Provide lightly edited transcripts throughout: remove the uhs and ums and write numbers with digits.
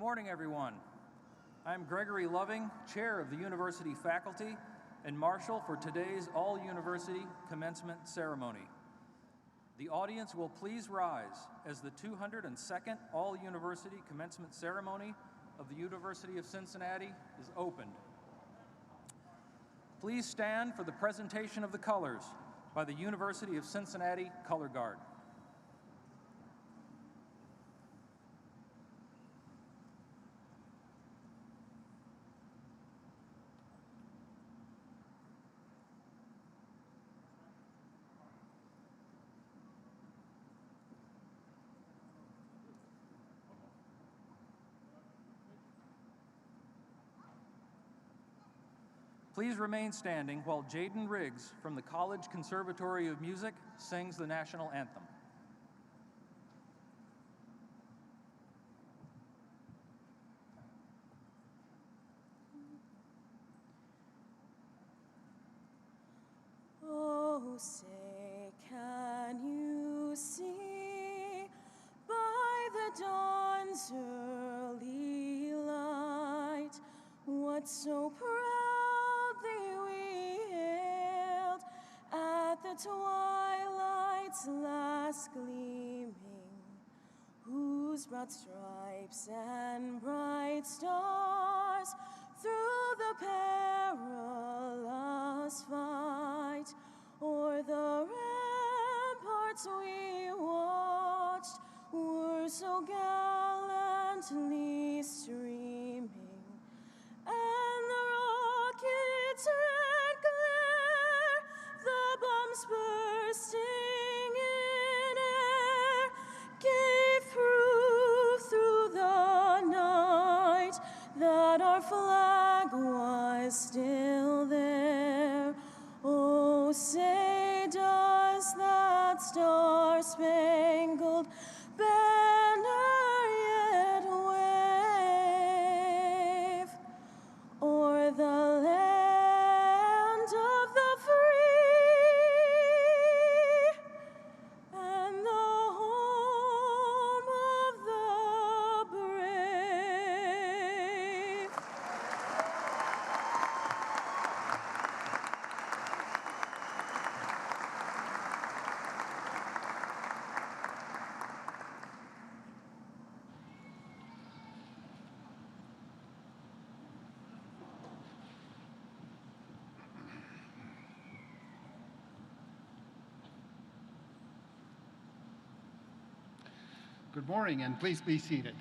morning, everyone. I'm Gregory Loving, Chair of the University Faculty and Marshal for today's all-university commencement ceremony. The audience will please rise as the 202nd all-university commencement ceremony of the University of Cincinnati is opened. Please stand for the presentation of the colors by the University of Cincinnati Color Guard. Please remain standing while Jaden Riggs from the College-Conservatory of Music sings the national anthem. Oh, say, can you see by the dawn's early light what so proudly we hailed at the twilight's last gleaming, whose broad stripes and bright stars through the perilous fight o'er the ramparts we watched were so gallantly streaming, and the rockets' red glare, the bombs bursting in air, gave through the night that our flag was still there. Oh, say, does that star-spangled banner yet wave o'er the land of the free and the home of the brave? Good morning, and please be seated.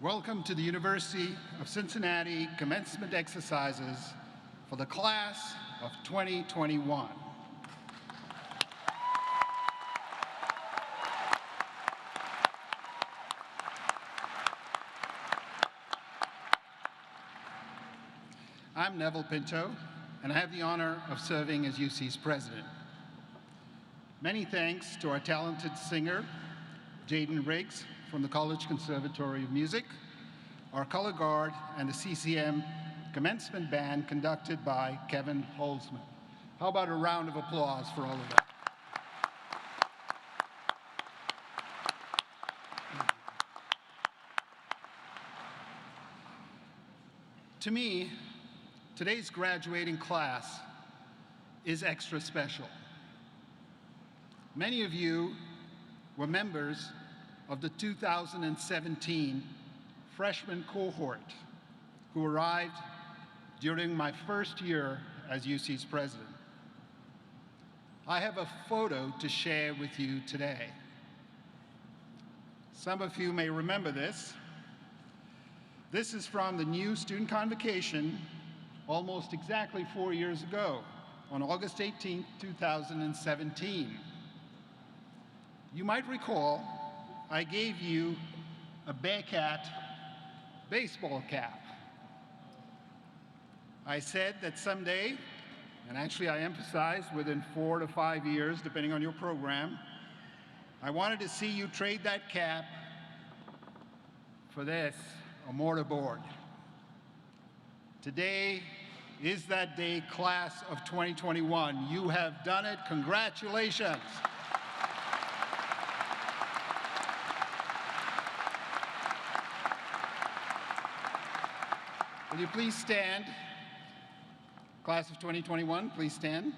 Welcome to the University of Cincinnati commencement exercises for the class of 2021. I'm Neville Pinto, and I have the honor of serving as UC's president. Many thanks to our talented singer, Jaden Riggs from the College-Conservatory of Music, our color guard, and the CCM commencement band conducted by Kevin Holzman. How about a round of applause for all of that? To me, today's graduating class is extra special. Many of you were members of the 2017 freshman cohort who arrived during my first year as UC's president. I have a photo to share with you today. Some of you may remember this. This is from the new student convocation almost exactly 4 years ago, on August 18, 2017. You might recall I gave you a Bearcat baseball cap. I said that someday, and actually I emphasized within 4 to 5 years, depending on your program, I wanted to see you trade that cap for this, a mortarboard. Today is that day, class of 2021. You have done it. Congratulations. Will you please stand? Class of 2021, please stand.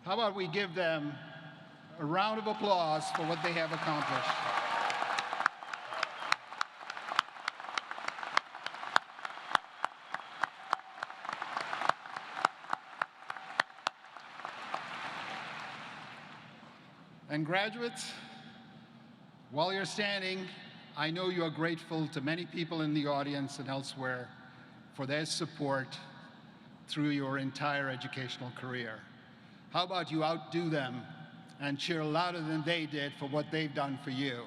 How about we give them a round of applause for what they have accomplished? And graduates, while you're standing, I know you are grateful to many people in the audience and elsewhere for their support through your entire educational career. How about you outdo them and cheer louder than they did for what they've done for you?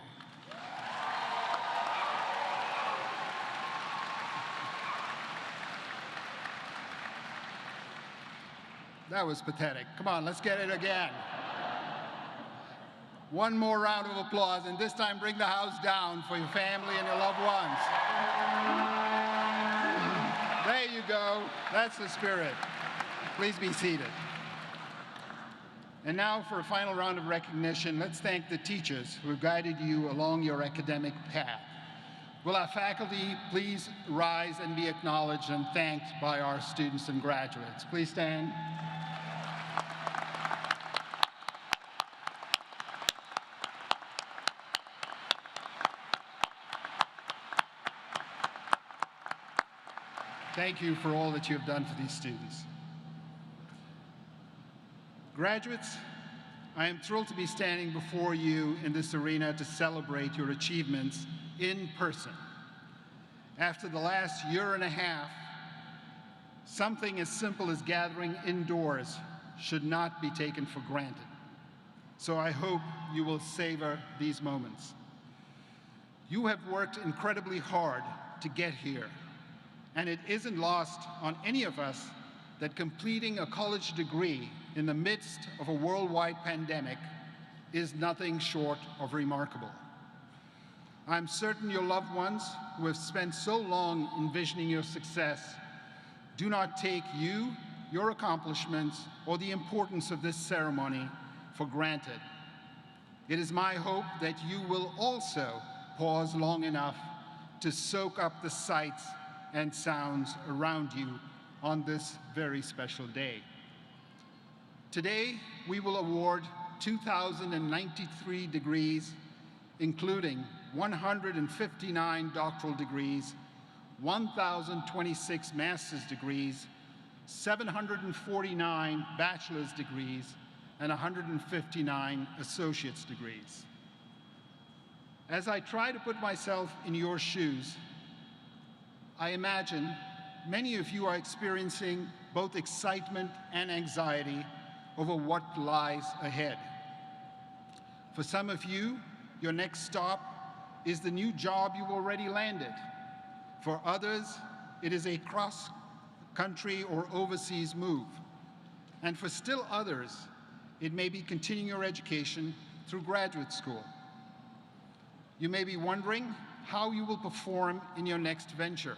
That was pathetic. Come on, let's get it again. One more round of applause, and this time bring the house down for your family and your loved ones. There you go. That's the spirit. Please be seated. And now for a final round of recognition, let's thank the teachers who have guided you along your academic path. Will our faculty please rise and be acknowledged and thanked by our students and graduates? Please stand. Thank you for all that you have done for these students. Graduates, I am thrilled to be standing before you in this arena to celebrate your achievements in person. After the last year and a half, something as simple as gathering indoors should not be taken for granted. So I hope you will savor these moments. You have worked incredibly hard to get here. And it isn't lost on any of us that completing a college degree in the midst of a worldwide pandemic is nothing short of remarkable. I'm certain your loved ones who have spent so long envisioning your success do not take you, your accomplishments, or the importance of this ceremony for granted. It is my hope that you will also pause long enough to soak up the sights and sounds around you on this very special day. Today, we will award 2,093 degrees, including 159 doctoral degrees, 1,026 master's degrees, 749 bachelor's degrees, and 159 associate's degrees. As I try to put myself in your shoes, I imagine many of you are experiencing both excitement and anxiety over what lies ahead. For some of you, your next stop is the new job you've already landed. For others, it is a cross-country or overseas move. And for still others, it may be continuing your education through graduate school. You may be wondering how you will perform in your next venture.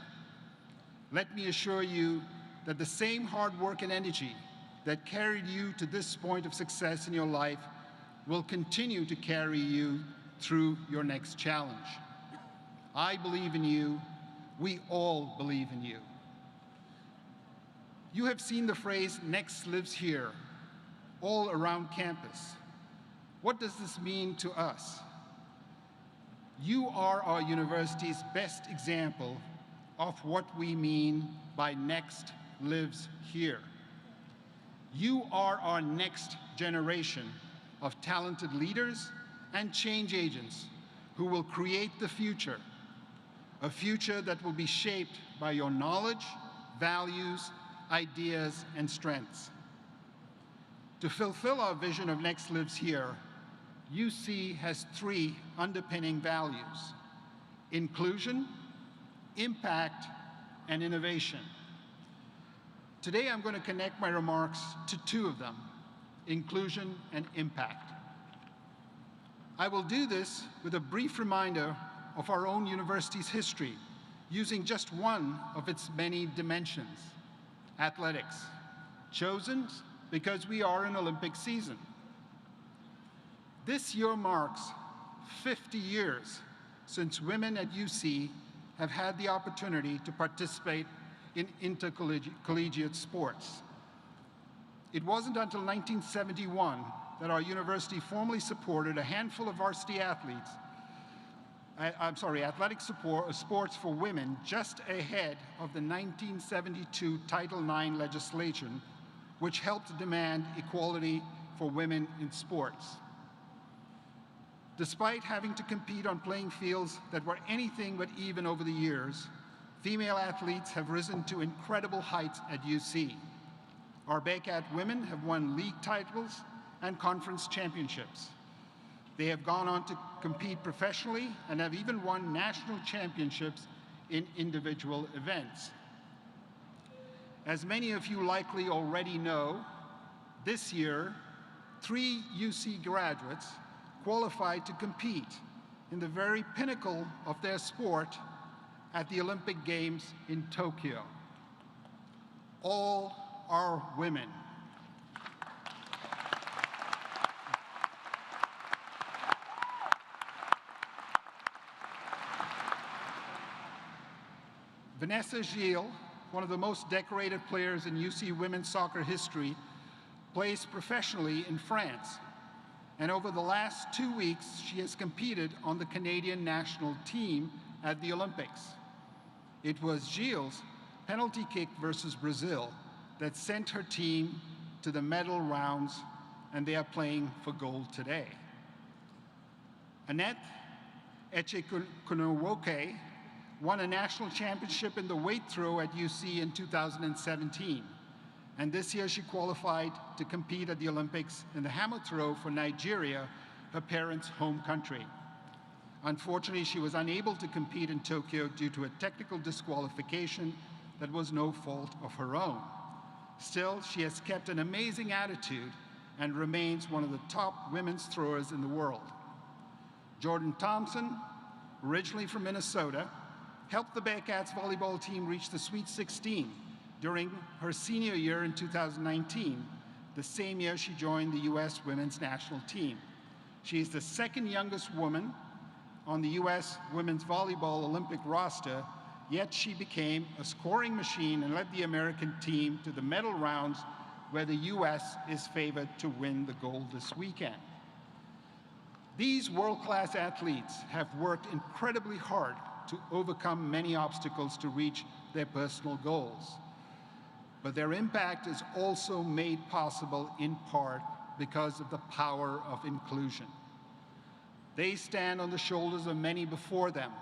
Let me assure you that the same hard work and energy that carried you to this point of success in your life will continue to carry you through your next challenge. I believe in you. We all believe in you. You have seen the phrase, "Next lives here," all around campus. What does this mean to us? You are our university's best example of what we mean by next lives here. You are our next generation of talented leaders and change agents who will create the future, a future that will be shaped by your knowledge, values, ideas, and strengths. To fulfill our vision of Next Lives Here, UC has 3 underpinning values: inclusion, impact, and innovation. Today, I'm going to connect my remarks to 2 of them, inclusion and impact. I will do this with a brief reminder of our own university's history using just one of its many dimensions, athletics, chosen because we are in Olympic season. This year marks 50 years since women at UC have had the opportunity to participate in intercollegiate sports. It wasn't until 1971 that our university formally supported a handful of varsity athletes, athletic sports for women just ahead of the 1972 Title IX legislation, which helped demand equality for women in sports. Despite having to compete on playing fields that were anything but even over the years, female athletes have risen to incredible heights at UC. Our Bearcat women have won league titles and conference championships. They have gone on to compete professionally and have even won national championships in individual events. As many of you likely already know, this year, 3 UC graduates qualified to compete in the very pinnacle of their sport at the Olympic Games in Tokyo. All are women. Vanessa Gilles, one of the most decorated players in UC women's soccer history, plays professionally in France. And over the last 2 weeks, she has competed on the Canadian national team at the Olympics. It was Gilles' penalty kick versus Brazil that sent her team to the medal rounds, and they are playing for gold today. Annette Echekunowoke won a national championship in the weight throw at UC in 2017. And this year she qualified to compete at the Olympics in the hammer throw for Nigeria, her parents' home country. Unfortunately, she was unable to compete in Tokyo due to a technical disqualification that was no fault of her own. Still, she has kept an amazing attitude and remains one of the top women's throwers in the world. Jordan Thompson, originally from Minnesota, helped the Bearcats volleyball team reach the Sweet 16 during her senior year in 2019, the same year she joined the U.S. women's national team. She is the second youngest woman on the U.S. women's volleyball Olympic roster, yet she became a scoring machine and led the American team to the medal rounds, where the U.S. is favored to win the gold this weekend. These world-class athletes have worked incredibly hard to overcome many obstacles to reach their personal goals. But their impact is also made possible in part because of the power of inclusion. They stand on the shoulders of many before them,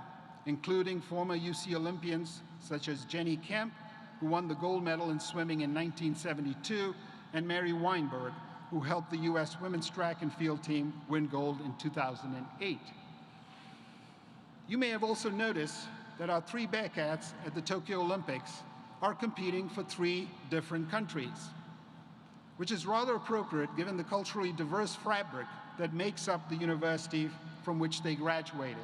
including former UC Olympians such as Jenny Kemp, who won the gold medal in swimming in 1972, and Mary Weinberg, who helped the U.S. women's track and field team win gold in 2008. You may have also noticed that our 3 Bearcats at the Tokyo Olympics are competing for 3 different countries, which is rather appropriate given the culturally diverse fabric that makes up the university from which they graduated.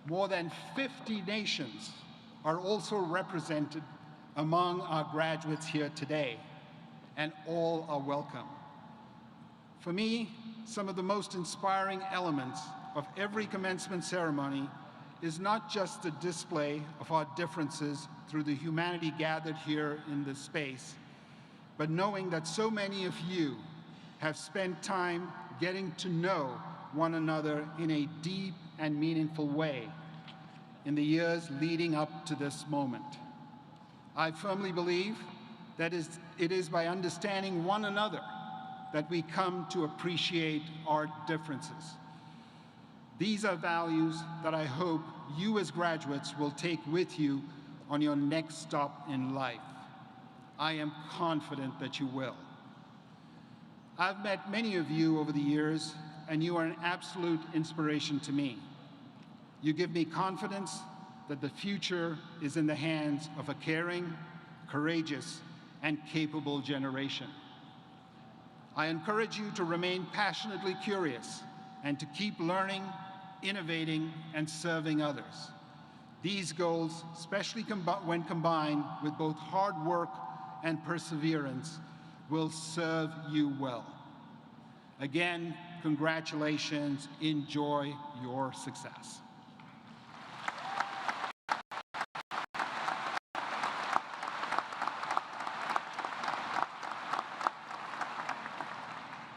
More than 50 nations are also represented among our graduates here today, and all are welcome. For me, some of the most inspiring elements of every commencement ceremony is not just the display of our differences through the humanity gathered here in this space, but knowing that so many of you have spent time getting to know one another in a deep and meaningful way in the years leading up to this moment. I firmly believe that it is by understanding one another that we come to appreciate our differences. These are values that I hope you as graduates will take with you on your next stop in life. I am confident that you will. I've met many of you over the years, and you are an absolute inspiration to me. You give me confidence that the future is in the hands of a caring, courageous, and capable generation. I encourage you to remain passionately curious and to keep learning, innovating, and serving others. These goals, especially when combined with both hard work and perseverance, will serve you well. Again, congratulations. Enjoy your success.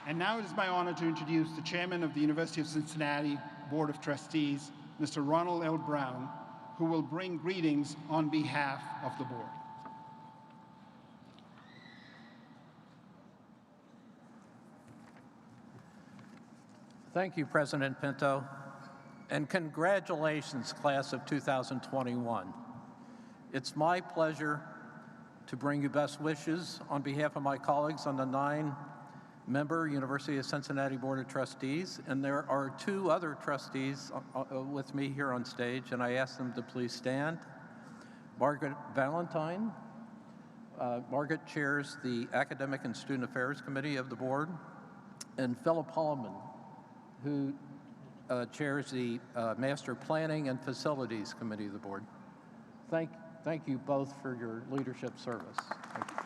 And now it is my honor to introduce the chairman of the University of Cincinnati Board of Trustees, Mr. Ronald L. Brown, who will bring greetings on behalf of the board. Thank you, President Pinto, and congratulations, class of 2021. It's my pleasure to bring you best wishes on behalf of my colleagues on the 9-member University of Cincinnati Board of Trustees, and there are 2 other trustees with me here on stage, and I ask them to please stand. Margaret Valentine. Margaret chairs the Academic and Student Affairs Committee of the board, and Philip Hallman, who chairs the Master Planning and Facilities Committee of the board. Thank you both for your leadership service. Thank you.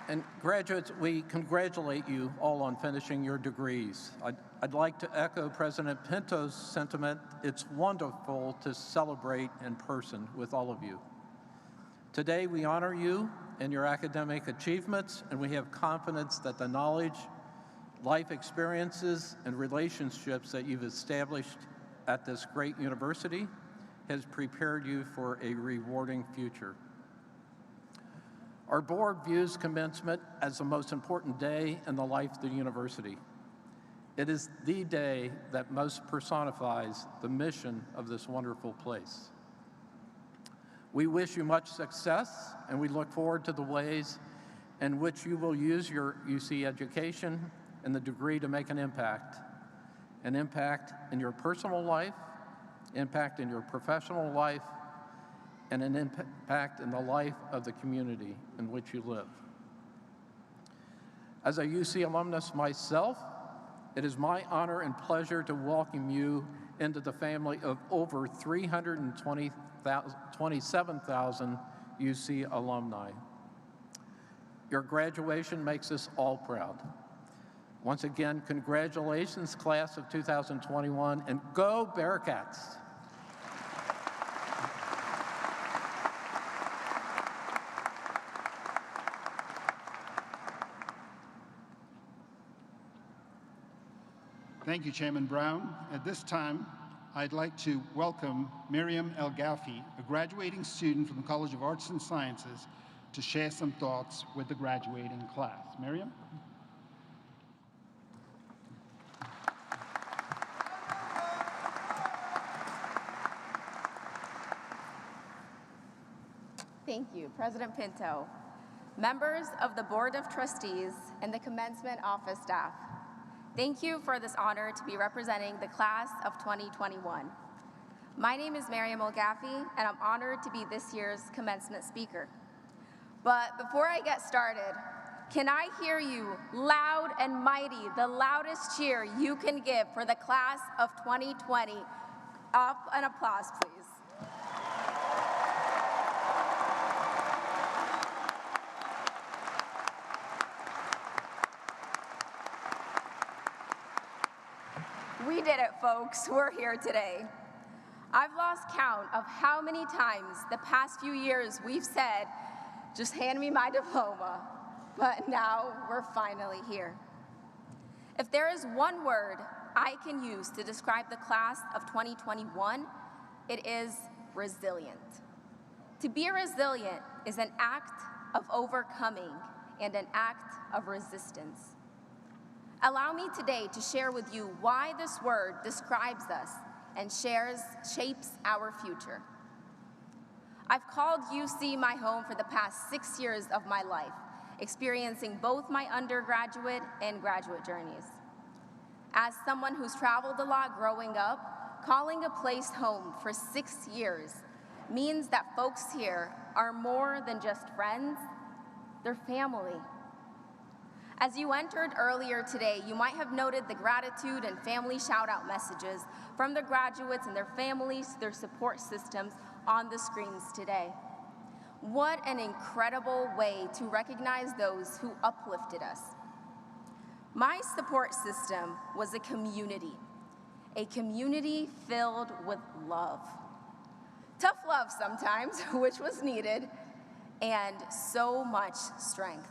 And graduates, we congratulate you all on finishing your degrees. I'd like to echo President Pinto's sentiment. It's wonderful to celebrate in person with all of you. Today, we honor you and your academic achievements, and we have confidence that the knowledge, life experiences, and relationships that you've established at this great university has prepared you for a rewarding future. Our board views commencement as the most important day in the life of the university. It is the day that most personifies the mission of this wonderful place. We wish you much success, and we look forward to the ways in which you will use your UC education and the degree to make an impact in your personal life, impact in your professional life, and an impact in the life of the community in which you live. As a UC alumnus myself, it is my honor and pleasure to welcome you into the family of over 327,000 UC alumni. Your graduation makes us all proud. Once again, congratulations, class of 2021, and go Bearcats! Thank you, Chairman Brown. At this time, I'd like to welcome Miriam El Ghafi, a graduating student from the College of Arts and Sciences, to share some thoughts with the graduating class. Miriam? Thank you, President Pinto, members of the Board of Trustees, and the Commencement Office staff. Thank you for this honor to be representing the class of 2021. My name is Miriam El Ghafi, and I'm honored to be this year's commencement speaker. But before I get started, can I hear you loud and mighty, the loudest cheer you can give for the class of 2020? Up an applause, please. We did it, folks. We're here today. I've lost count of how many times the past few years we've said, just hand me my diploma, but now we're finally here. If there is one word I can use to describe the class of 2021, it is resilient. To be resilient is an act of overcoming and an act of resistance. Allow me today to share with you why this word describes us and shapes our future. I've called UC my home for the past 6 years of my life, experiencing both my undergraduate and graduate journeys. As someone who's traveled a lot growing up, calling a place home for 6 years means that folks here are more than just friends, they're family. As you entered earlier today, you might have noted the gratitude and family shout-out messages from the graduates and their families, their support systems on the screens today. What an incredible way to recognize those who uplifted us. My support system was a community filled with love. Tough love sometimes, which was needed, and so much strength.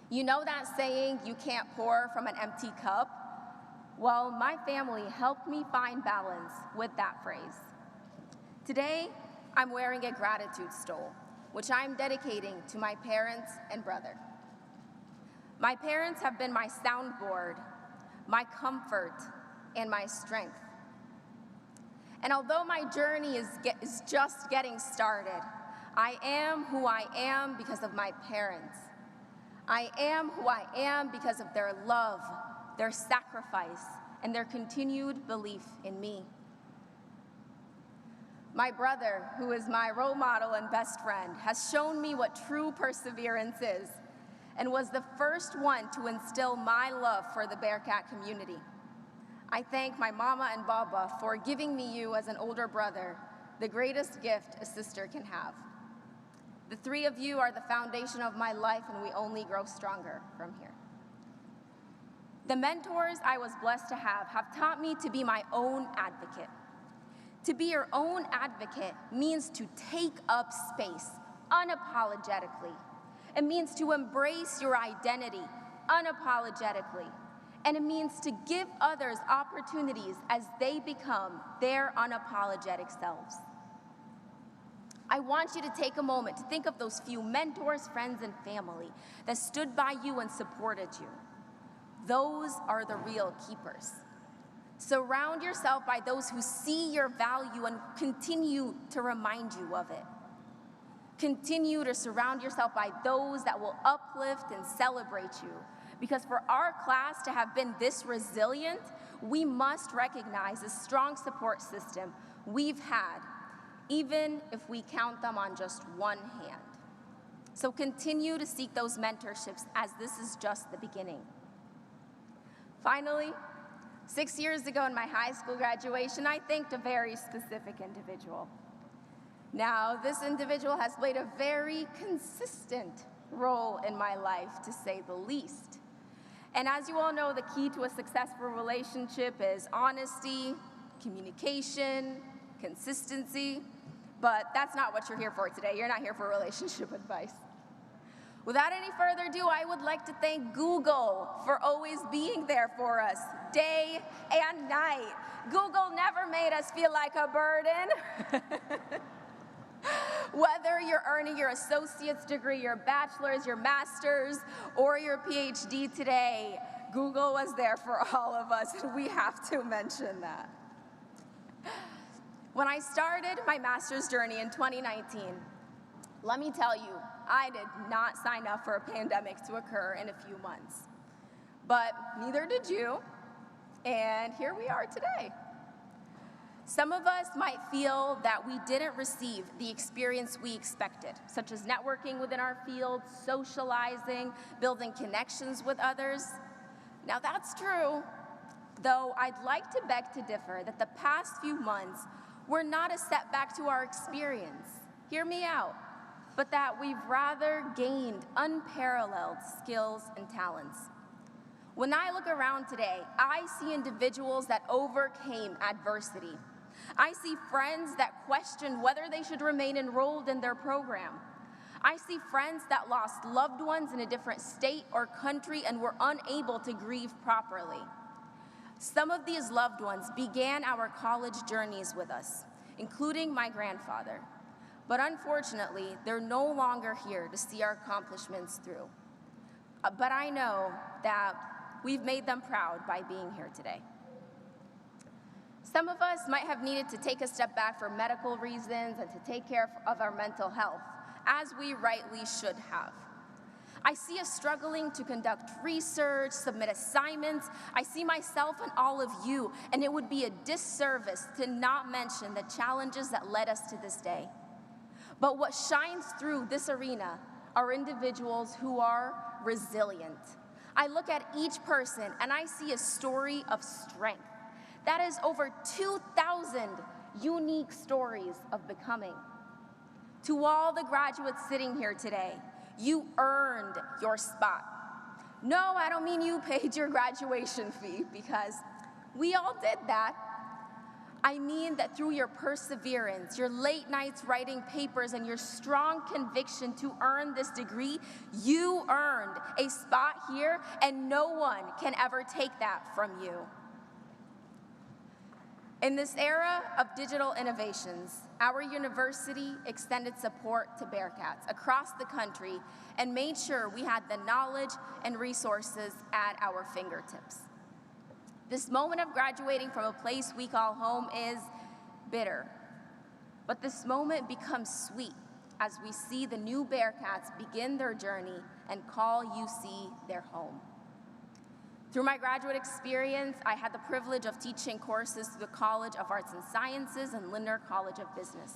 You know that saying, you can't pour from an empty cup? Well, my family helped me find balance with that phrase. Today, I'm wearing a gratitude stole, which I'm dedicating to my parents and brother. My parents have been my soundboard, my comfort, and my strength. And although my journey is just getting started, I am who I am because of my parents. I am who I am because of their love, their sacrifice, and their continued belief in me. My brother, who is my role model and best friend, has shown me what true perseverance is and was the first one to instill my love for the Bearcat community. I thank my mama and baba for giving me you as an older brother, the greatest gift a sister can have. The three of you are the foundation of my life, and we only grow stronger from here. The mentors I was blessed to have taught me to be my own advocate. To be your own advocate means to take up space unapologetically. It means to embrace your identity unapologetically. And it means to give others opportunities as they become their unapologetic selves. I want you to take a moment to think of those few mentors, friends, and family that stood by you and supported you. Those are the real keepers. Surround yourself by those who see your value and continue to remind you of it. Continue to surround yourself by those that will uplift and celebrate you. Because for our class to have been this resilient, we must recognize the strong support system we've had, even if we count them on just one hand. So continue to seek those mentorships, as this is just the beginning. Finally, 6 years ago in my high school graduation, I thanked a very specific individual. Now, this individual has played a very consistent role in my life, to say the least. And as you all know, the key to a successful relationship is honesty, communication, consistency. But that's not what you're here for today. You're not here for relationship advice. Without any further ado, I would like to thank Google for always being there for us, day and night. Google never made us feel like a burden. Whether you're earning your associate's degree, your bachelor's, your master's, or your PhD today, Google was there for all of us, and we have to mention that. When I started my master's journey in 2019, let me tell you, I did not sign up for a pandemic to occur in a few months. But neither did you, and here we are today. Some of us might feel that we didn't receive the experience we expected, such as networking within our field, socializing, building connections with others. Now that's true, though I'd like to beg to differ that the past few months were not a setback to our experience. Hear me out. But that we've rather gained unparalleled skills and talents. When I look around today, I see individuals that overcame adversity. I see friends that questioned whether they should remain enrolled in their program. I see friends that lost loved ones in a different state or country and were unable to grieve properly. Some of these loved ones began our college journeys with us, including my grandfather. But unfortunately, they're no longer here to see our accomplishments through. But I know that we've made them proud by being here today. Some of us might have needed to take a step back for medical reasons and to take care of our mental health, as we rightly should have. I see us struggling to conduct research, submit assignments. I see myself and all of you, and it would be a disservice to not mention the challenges that led us to this day. But what shines through this arena are individuals who are resilient. I look at each person and I see a story of strength. That is over 2,000 unique stories of becoming. To all the graduates sitting here today, you earned your spot. No, I don't mean you paid your graduation fee, because we all did that. I mean that through your perseverance, your late nights writing papers, and your strong conviction to earn this degree, you earned a spot here, and no one can ever take that from you. In this era of digital innovations, our university extended support to Bearcats across the country and made sure we had the knowledge and resources at our fingertips. This moment of graduating from a place we call home is bitter, but this moment becomes sweet as we see the new Bearcats begin their journey and call UC their home. Through my graduate experience, I had the privilege of teaching courses through the College of Arts and Sciences and Lindner College of Business.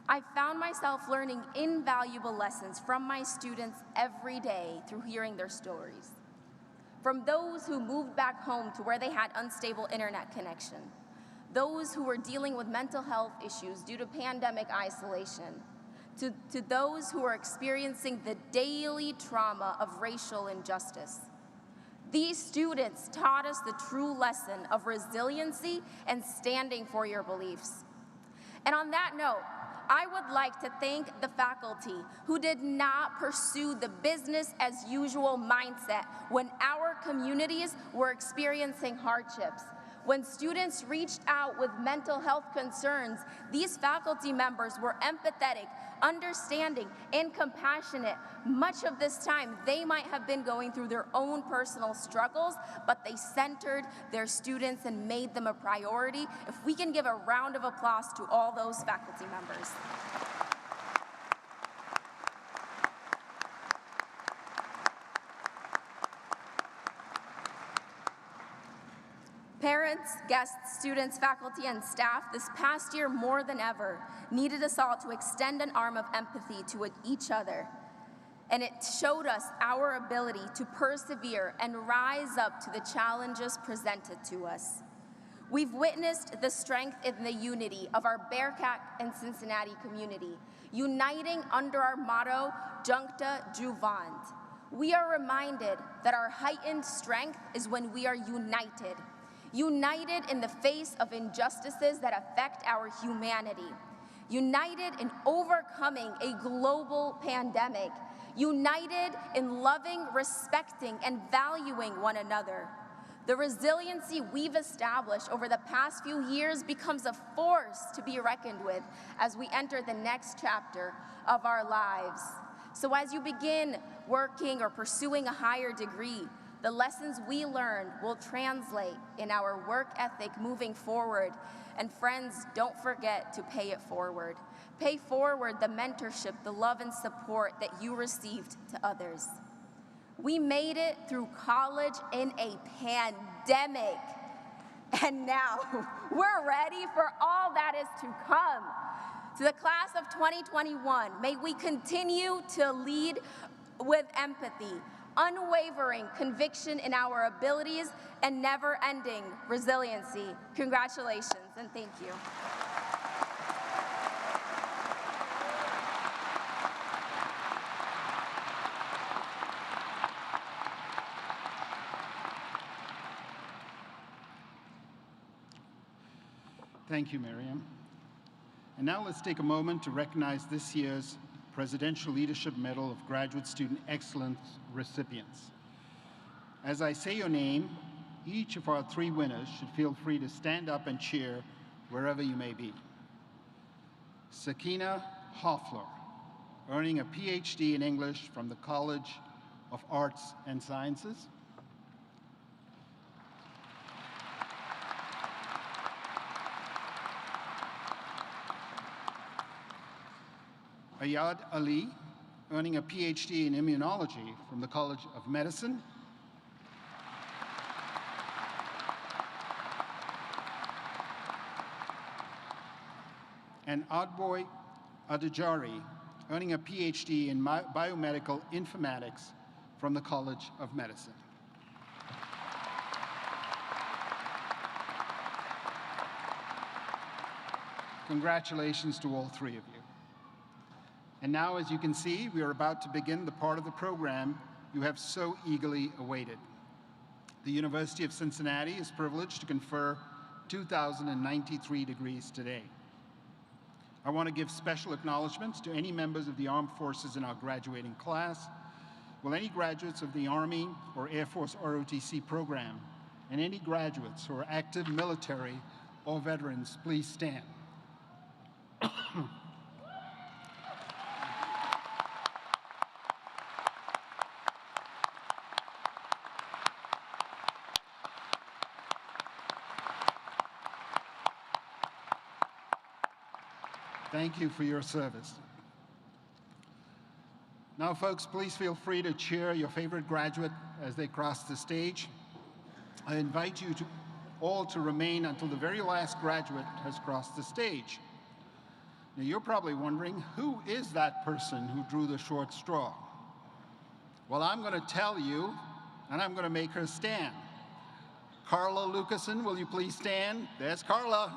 I found myself learning invaluable lessons from my students every day through hearing their stories. From those who moved back home to where they had unstable internet connection, those who were dealing with mental health issues due to pandemic isolation, to those who were experiencing the daily trauma of racial injustice. These students taught us the true lesson of resiliency and standing for your beliefs. And on that note, I would like to thank the faculty who did not pursue the business as usual mindset when our communities were experiencing hardships. When students reached out with mental health concerns, these faculty members were empathetic, understanding, and compassionate. Much of this time, they might have been going through their own personal struggles, but they centered their students and made them a priority. If we can give a round of applause to all those faculty members. Parents, guests, students, faculty, and staff, this past year more than ever needed us all to extend an arm of empathy to each other. And it showed us our ability to persevere and rise up to the challenges presented to us. We've witnessed the strength in the unity of our Bearcat and Cincinnati community, uniting under our motto, Juncta Juvent. We are reminded that our heightened strength is when we are united. United in the face of injustices that affect our humanity. United in overcoming a global pandemic. United in loving, respecting, and valuing one another. The resiliency we've established over the past few years becomes a force to be reckoned with as we enter the next chapter of our lives. So as you begin working or pursuing a higher degree, the lessons we learned will translate in our work ethic moving forward. And friends, don't forget to pay it forward. Pay forward the mentorship, the love and support that you received to others. We made it through college in a pandemic. And now we're ready for all that is to come. To the class of 2021, may we continue to lead with empathy, unwavering conviction in our abilities, and never-ending resiliency. Congratulations, and thank you. Thank you, Miriam. And now let's take a moment to recognize this year's Presidential Leadership Medal of Graduate Student Excellence recipients. As I say your name, each of our three winners should feel free to stand up and cheer wherever you may be. Sakina Hoffler, earning a PhD in English from the College of Arts and Sciences. Ayad Ali, earning a PhD in immunology from the College of Medicine. And Adboy Adajari, earning a PhD in biomedical informatics from the College of Medicine. Congratulations to all three of you. And now, as you can see, we are about to begin the part of the program you have so eagerly awaited. The University of Cincinnati is privileged to confer 2,093 degrees today. I want to give special acknowledgments to any members of the armed forces in our graduating class. Will any graduates of the Army or Air Force ROTC program, and any graduates who are active military or veterans, please stand. Thank you for your service. Now, folks, please feel free to cheer your favorite graduate as they cross the stage. I invite you all to remain until the very last graduate has crossed the stage. Now, you're probably wondering, who is that person who drew the short straw? Well, I'm going to tell you, and I'm going to make her stand. Carla Lucasen, will you please stand? There's Carla.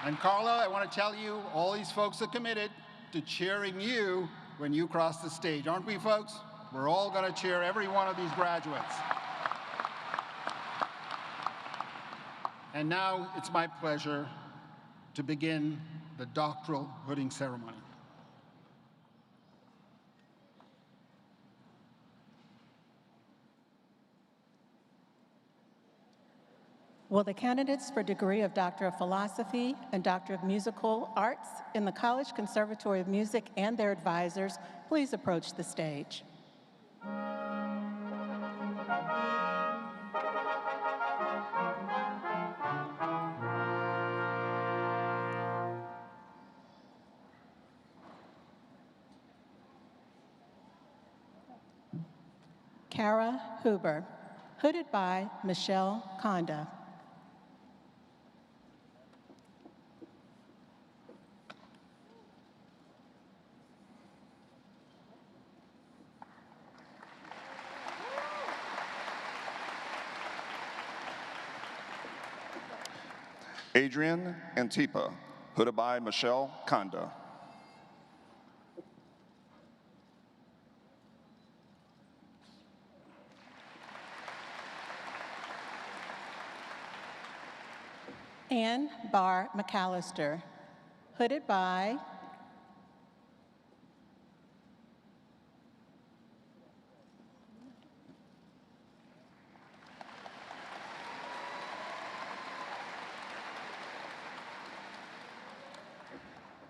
And Carla, I want to tell you, all these folks are committed to cheering you when you cross the stage. Aren't we, folks? We're all going to cheer every one of these graduates. And now it's my pleasure to begin the doctoral hooding ceremony. Will the candidates for degree of Doctor of Philosophy and Doctor of Musical Arts in the College-Conservatory of Music and their advisors please approach the stage? Kara Huber, hooded by Michelle Conda. Adrian Antipa, hooded by Michelle Conda. Ann Barr McAllister, hooded by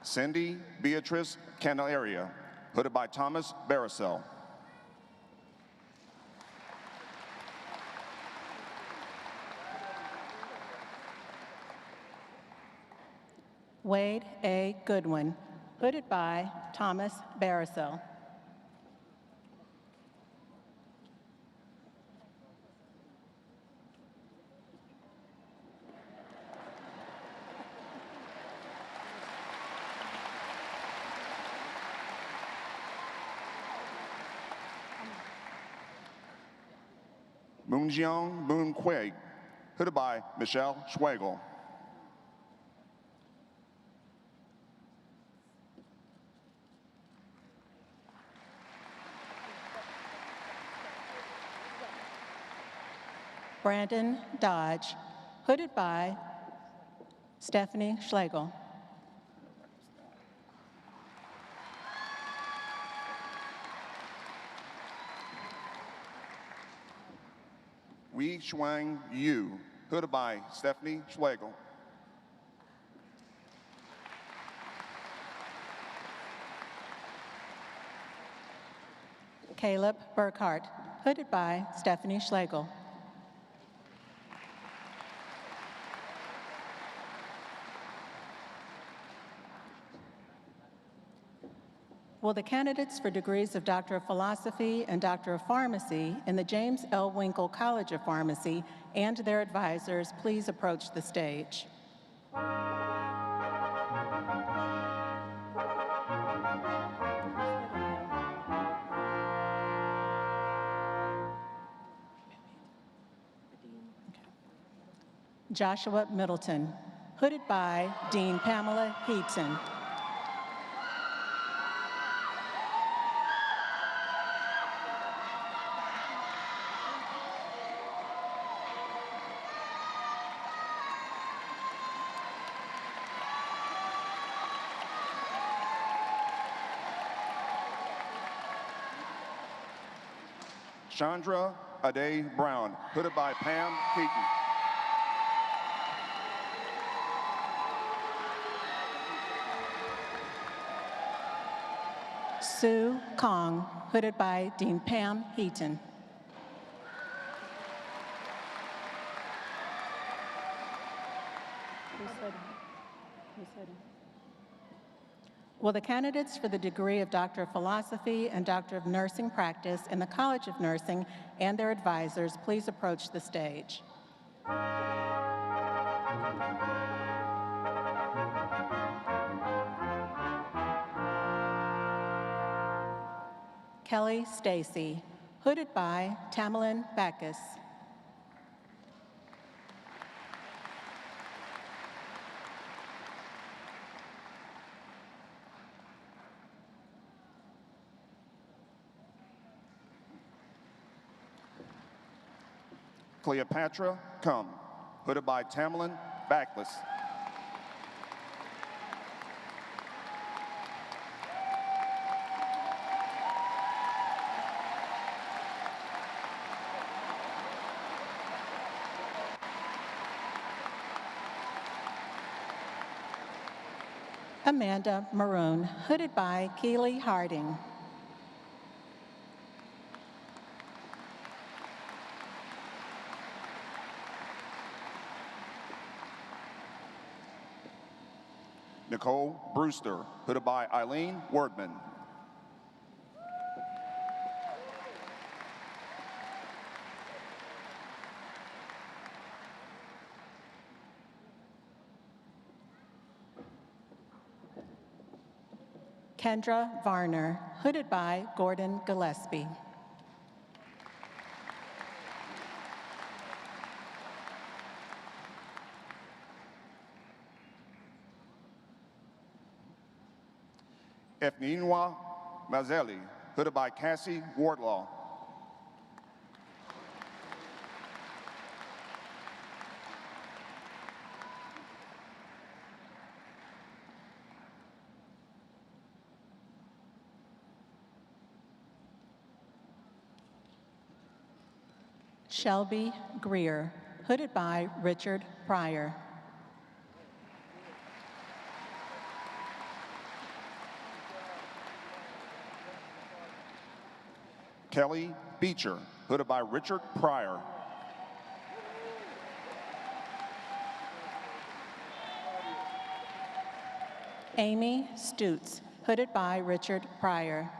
Cindy Beatrice Candelaria, hooded by Thomas Barisel. Wade A. Goodwin, hooded by Thomas Barisel. Moonjiang Moon Quay, hooded by Michelle Schwegel. Brandon Dodge, hooded by Stephanie Schlegel. Wei Shuang Yu, hooded by Stephanie Schlegel. Caleb Burkhart, hooded by Stephanie Schlegel. Will the candidates for degrees of Doctor of Philosophy and Doctor of Pharmacy in the James L. Winkle College of Pharmacy and their advisors please approach the stage? Joshua Middleton, hooded by Dean Pamela Heaton. Chandra Ade Brown, hooded by Pam Keaton. Sue Kong, hooded by Dean Pam Heaton. Will the candidates for the degree of Doctor of Philosophy and Doctor of Nursing practice in the College of Nursing and their advisors please approach the stage? Kelly Stacy, hooded by Tamerlane Backus. Cleopatra Cum, hooded by Tamerlane Backless. Amanda Maroon, hooded by Keely Harding. Nicole Brewster, hooded by Eileen Wordman. Kendra Varner, hooded by Gordon Gillespie. Efninwa Mazelli, hooded by Cassie Wardlaw. Shelby Greer, hooded by Richard Pryor. Kelly Beecher, hooded by Richard Pryor. Amy Stutz, hooded by Richard Pryor.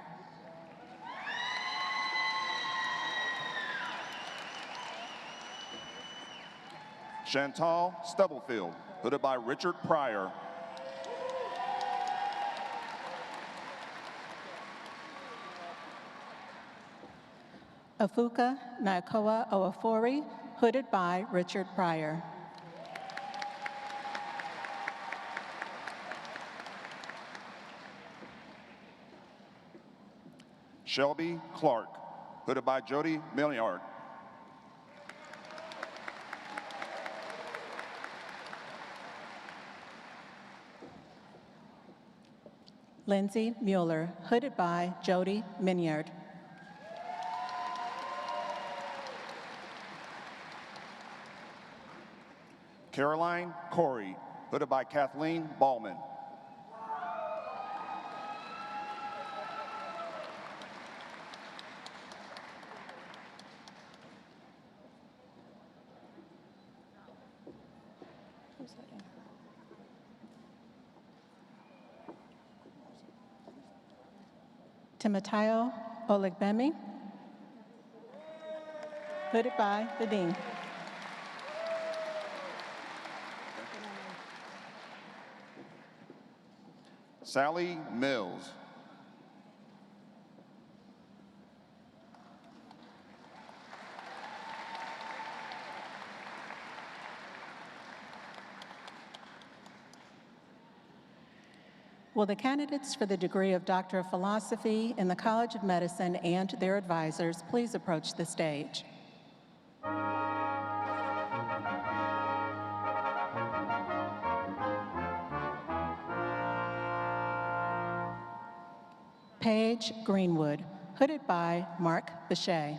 Chantal Stubblefield, hooded by Richard Pryor. Afuka Naikoa Oafori, hooded by Richard Pryor. Shelby Clark, hooded by Jody Milliard. Lindsay Mueller, hooded by Jody Minyard. Caroline Corey, hooded by Kathleen Ballman. Timoteo Olegbemi, hooded by the Dean. Sally Mills. Will the candidates for the degree of Doctor of Philosophy in the College of Medicine and their advisors please approach the stage? Paige Greenwood, hooded by Mark Bechet.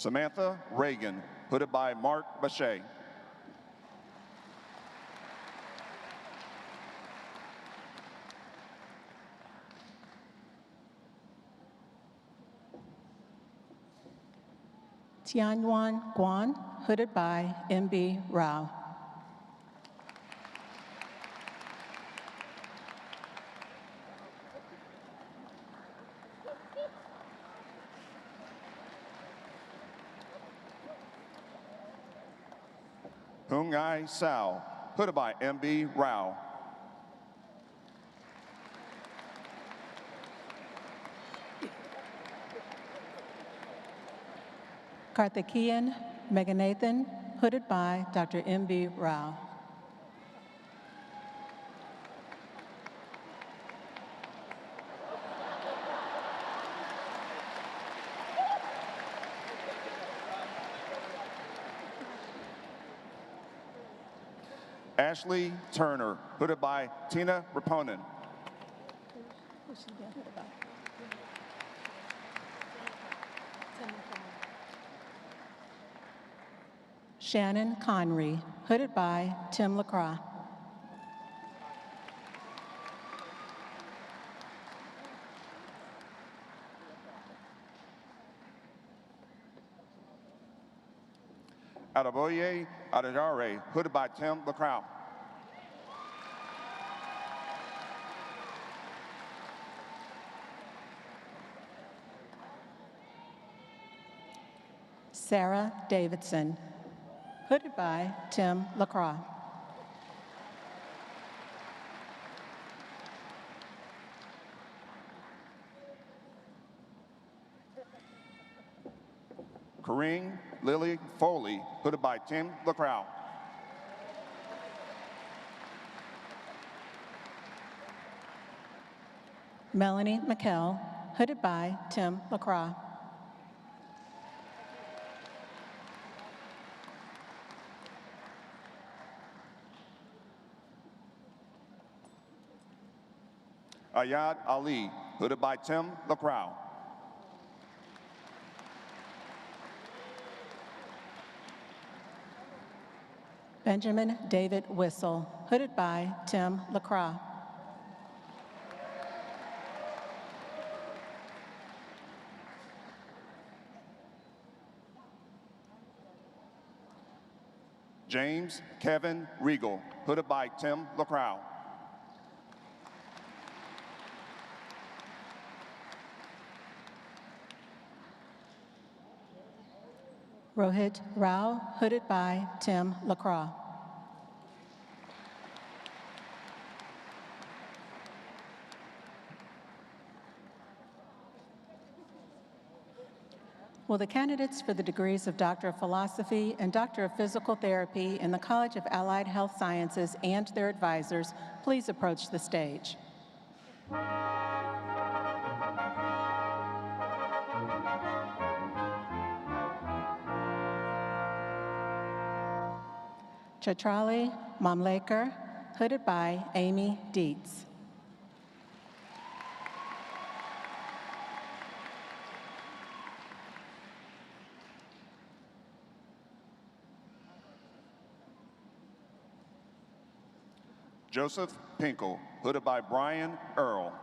Samantha Reagan, hooded by Mark Bechet. Tianyuan Guan, hooded by M.B. Rao. Hung Ai Sao, hooded by M.B. Rao. Karthikeyan Meganathan, hooded by Dr. M.B. Rao. Ashley Turner, hooded by Tina Raponen. Shannon Conry, hooded by Tim LaCroix. Adaboye Adajare, hooded by Tim LaCroix. Sarah Davidson, hooded by Tim LaCroix. Corrine Lily Foley, hooded by Tim LaCroix. Melanie McKell, hooded by Tim LaCroix. Ayad Ali, hooded by Tim LaCroix. Benjamin David Whistle, hooded by Tim LaCroix. James Kevin Regal, hooded by Tim LaCroix. Rohit Rao, hooded by Tim LaCroix. Will the candidates for the degrees of Doctor of Philosophy and Doctor of Physical Therapy in the College of Allied Health Sciences and their advisors please approach the stage? Chatrali Mamlekar, hooded by Amy Dietz. Joseph Pinkle, hooded by Brian Earl.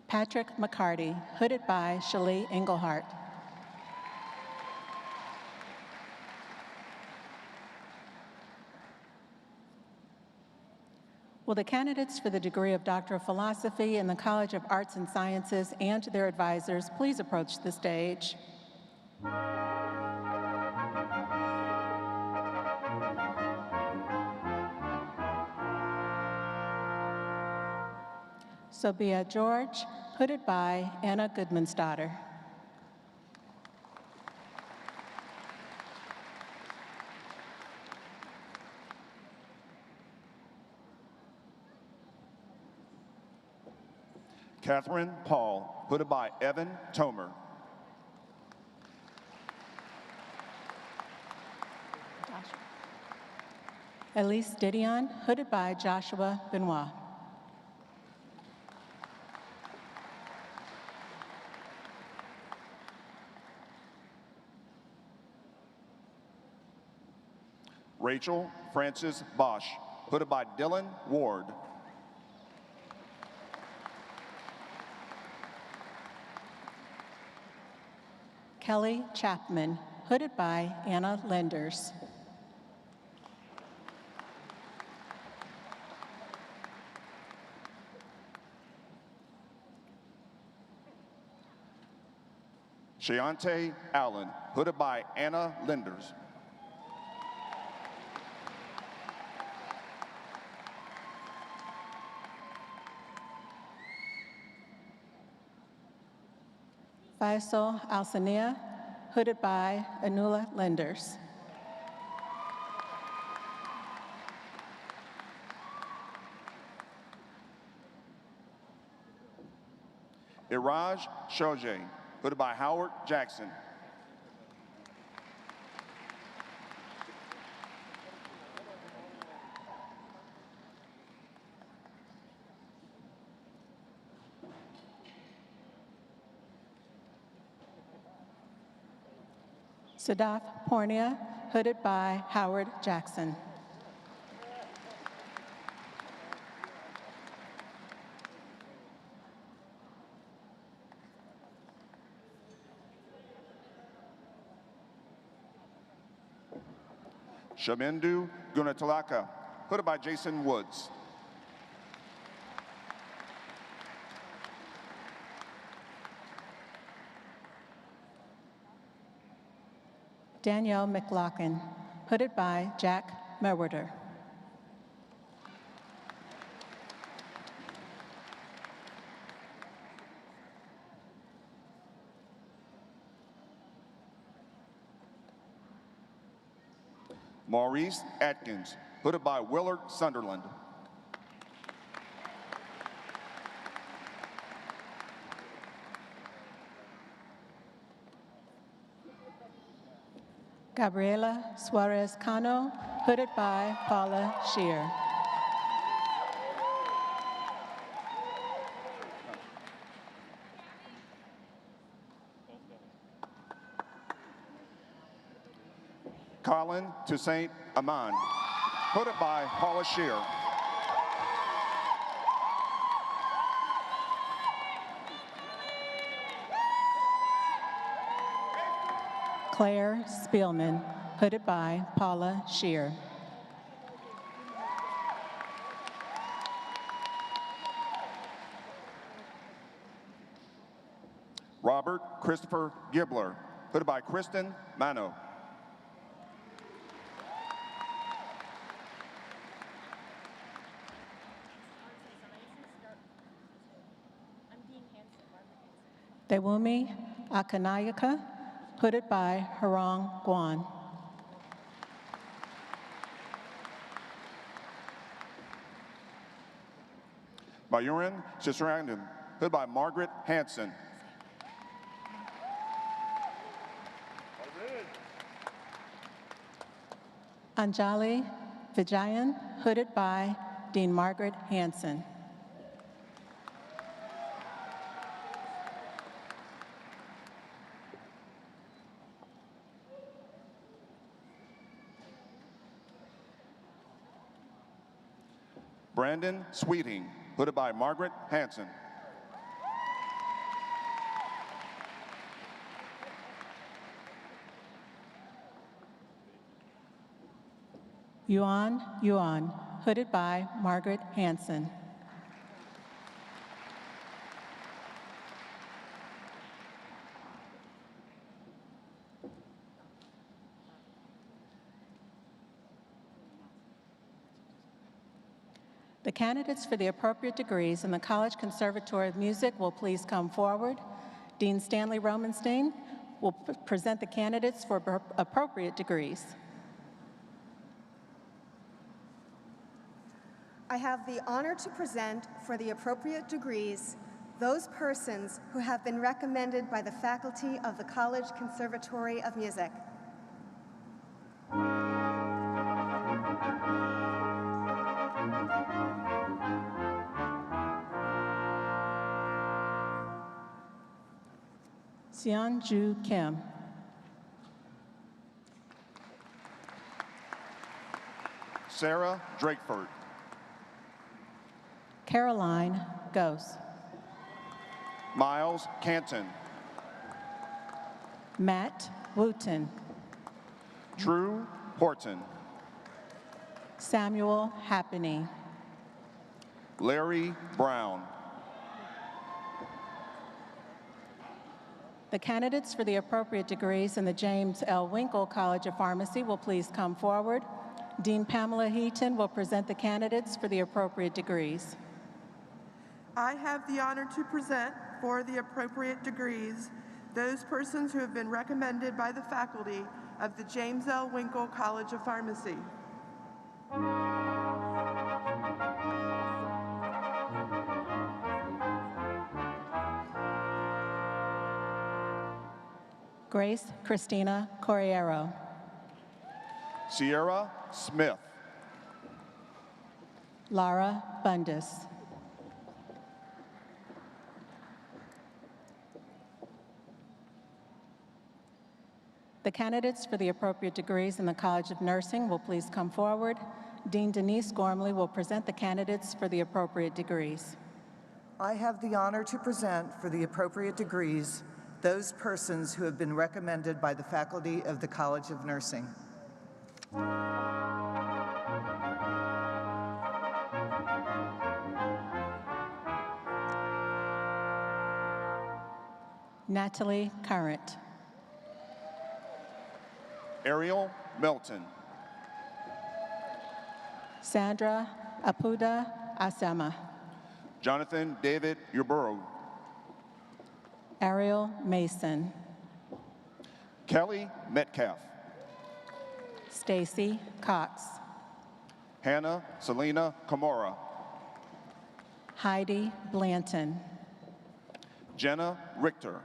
Patrick McCarty, hooded by Shalee Englehart. Will the candidates for the degree of Doctor of Philosophy in the College of Arts and Sciences and their advisors please approach the stage? Sophia George, hooded by Anna Goodmansdottir. Catherine Paul, hooded by Evan Tomer. Elise Didion, hooded by Joshua Benoit. Rachel Frances Bosch, hooded by Dylan Ward. Kelly Chapman, hooded by Anna Lenders. Shayante Allen, hooded by Anna Lenders. Faisal Alsania, hooded by Anula Lenders. Iraj Shoje, hooded by Howard Jackson. Sadaf Pornia, hooded by Howard Jackson. Shamendu Gunatalaka, hooded by Jason Woods. Danielle McLaughlin, hooded by Jack Merwerder. Maurice Atkins, hooded by Willard Sunderland. Gabriela Suarez Cano, hooded by Paula Shear. Colin Toussaint Aman, hooded by Paula Shear. Claire Spielman, hooded by Paula Shear. Robert Christopher Gibler, hooded by Kristen Mano. Dewumi Akanayaka, hooded by Harong Guan. Mayurin Sisrangan, hooded by Margaret Hanson. Anjali Vijayan, hooded by Dean Margaret Hanson. Brandon Sweeting, hooded by Margaret Hanson. Yuan Yuan, hooded by Margaret Hanson. The candidates for the appropriate degrees in the College-Conservatory of Music will please come forward. Dean Stanley Romanstein will present the candidates for appropriate degrees. I have the honor to present for the appropriate degrees those persons who have been recommended by the faculty of the College-Conservatory of Music. Seonju Kim. Sarah Drakeford. Caroline Gose. Miles Canton. Matt Wooten. Drew Horton. Samuel Happany. Larry Brown. The candidates for the appropriate degrees in the James L. Winkle College of Pharmacy will please come forward. Dean Pamela Heaton will present the candidates for the appropriate degrees. I have the honor to present for the appropriate degrees those persons who have been recommended by the faculty of the James L. Winkle College of Pharmacy. Grace Christina Corriero. Sierra Smith. Lara Bundus. The candidates for the appropriate degrees in the College of Nursing will please come forward. Dean Denise Gormley will present the candidates for the appropriate degrees. I have the honor to present for the appropriate degrees those persons who have been recommended by the faculty of the College of Nursing. Natalie Current. Ariel Melton. Sandra Apuda Asema. Jonathan David Yarborough. Ariel Mason. Kelly Metcalf. Stacy Cox. Hannah Selena Camora. Heidi Blanton. Jenna Richter.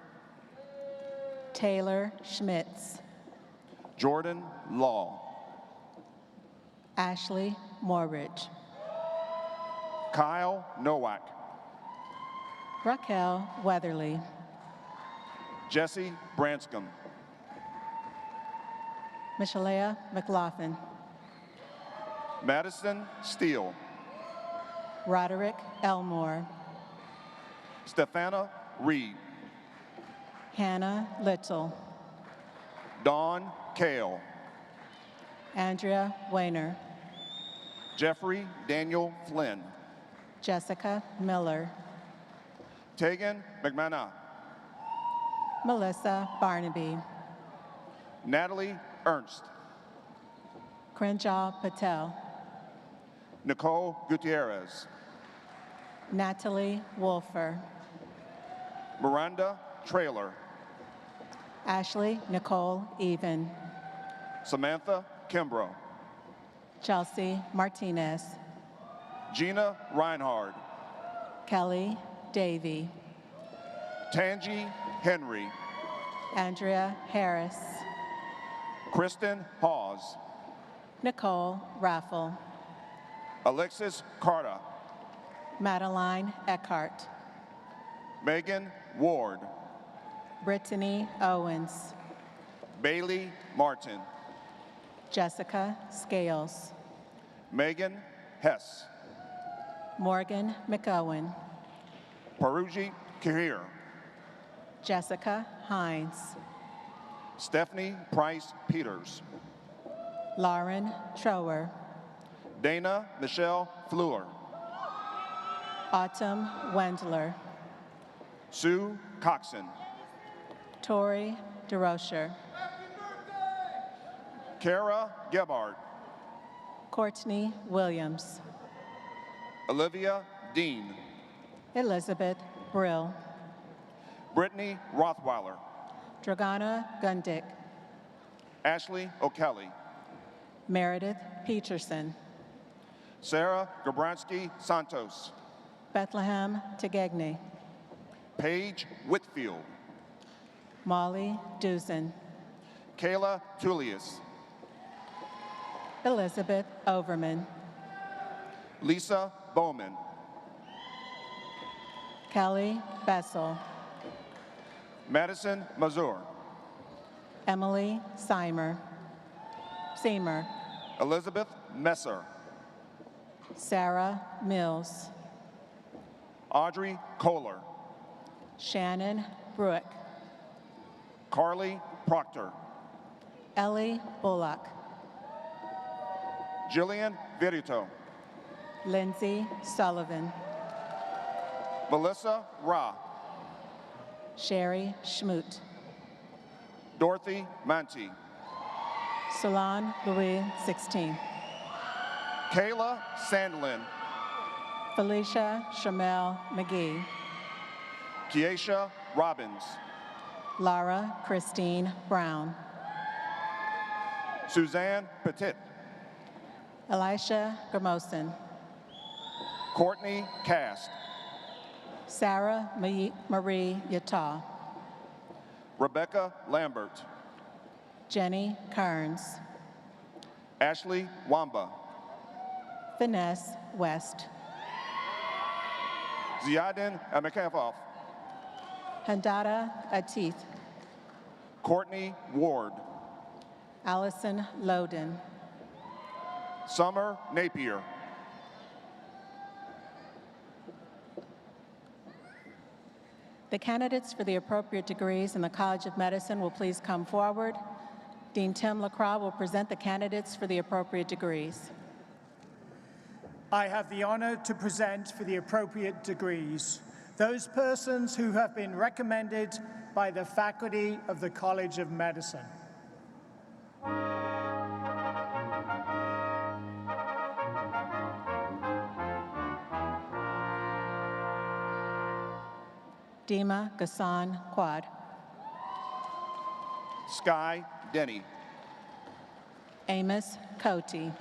Taylor Schmitz. Jordan Law. Ashley Morridge. Kyle Nowak. Raquel Weatherly. Jesse Branscombe. Michelea McLaughlin. Madison Steele. Roderick Elmore. Stefana Reed. Hannah Little. Dawn Kale. Andrea Weiner. Jeffrey Daniel Flynn. Jessica Miller. Tegan McManus. Melissa Barnaby. Natalie Ernst. Crenjaw Patel. Nicole Gutierrez. Natalie Wolfer. Miranda Trailer. Ashley Nicole Even. Samantha Kimbrough. Chelsea Martinez. Gina Reinhard. Kelly Davy. Tangi Henry. Andrea Harris. Kristen Hawes. Nicole Raffle. Alexis Carter. Madeline Eckhart. Megan Ward. Brittany Owens. Bailey Martin. Jessica Scales. Megan Hess. Morgan McOwen. Perugi Kahir. Jessica Hines. Stephanie Price Peters. Lauren Trower. Dana Michelle Fleur. Autumn Wendler. Sue Coxon. Tori DeRocher. Kara Gebhardt. Courtney Williams. Olivia Dean. Elizabeth Brill. Brittany Rothweiler. Dragana Gundick. Ashley O'Kelly. Meredith Peterson. Sarah Gabransky Santos. Bethlehem Tegegni. Paige Whitfield. Molly Dusen. Kayla Tullius. Elizabeth Overman. Lisa Bowman. Kelly Bessel. Madison Mazur. Emily Seymour. Elizabeth Messer. Sarah Mills. Audrey Kohler. Shannon Bruick. Carly Proctor. Ellie Bullock. Jillian Virito. Lindsay Sullivan. Melissa Ra. Sherry Schmoot. Dorothy Manti. Salon Louis 16. Kayla Sandlin. Felicia Shamel McGee. Keisha Robbins. Lara Christine Brown. Suzanne Petit. Elisha Gramosin. Courtney Cast. Sarah Marie Yata. Rebecca Lambert. Jenny Kearns. Ashley Wamba. Finesse West. Ziadin Amikafov. Handada Atif. Courtney Ward. Allison Loden. Summer Napier. The candidates for the appropriate degrees in the College of Medicine will please come forward. Dean Tim LaCroix will present the candidates for the appropriate degrees. I have the honor to present for the appropriate degrees those persons who have been recommended by the faculty of the College of Medicine. Dima Gassan Quad. Sky Denny. Amos Cote.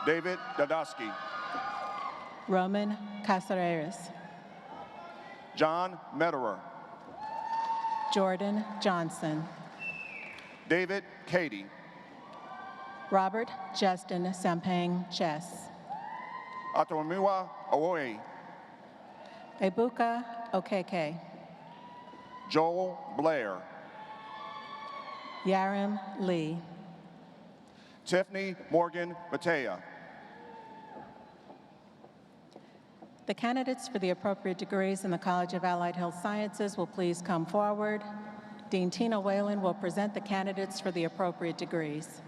David Dadowski. Roman Casareras. John Mederer. Jordan Johnson. David Cady. Robert Justin Sampang Chess. Atomiwa Awoe. Ebuka Okeke. Joel Blair. Yarim Lee. Tiffany Morgan Matea. The candidates for the appropriate degrees in the College of Allied Health Sciences will please come forward. Dean Tina Whalen will present the candidates for the appropriate degrees.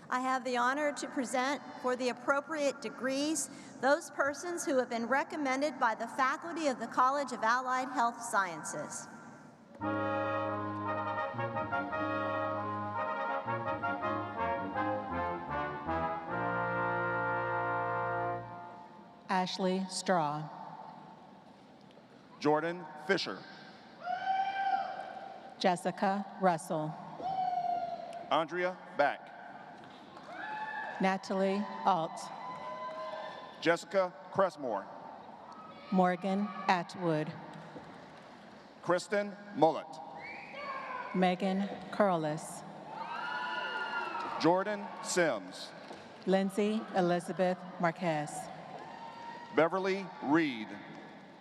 I have the honor to present for the appropriate degrees those persons who have been recommended by the faculty of the College of Allied Health Sciences. Ashley Straw. Jordan Fisher. Jessica Russell. Andrea Back. Natalie Alt. Jessica Cressmore. Morgan Atwood. Kristen Mullet. Megan Curlis. Jordan Sims. Lindsay Elizabeth Marquez. Beverly Reed.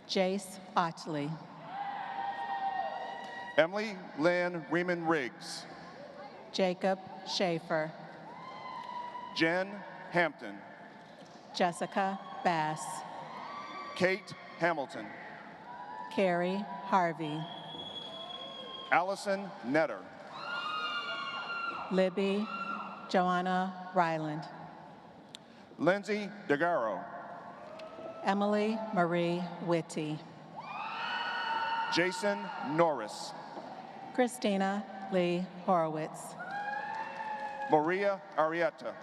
Jace Otley. Emily Lynn Riemann Riggs. Jacob Schaefer. Jen Hampton. Jessica Bass. Kate Hamilton. Carrie Harvey. Allison Netter. Libby Joanna Ryland. Lindsay DeGaro. Emily Marie Whitty. Jason Norris. Christina Lee Horowitz. Maria Arietta.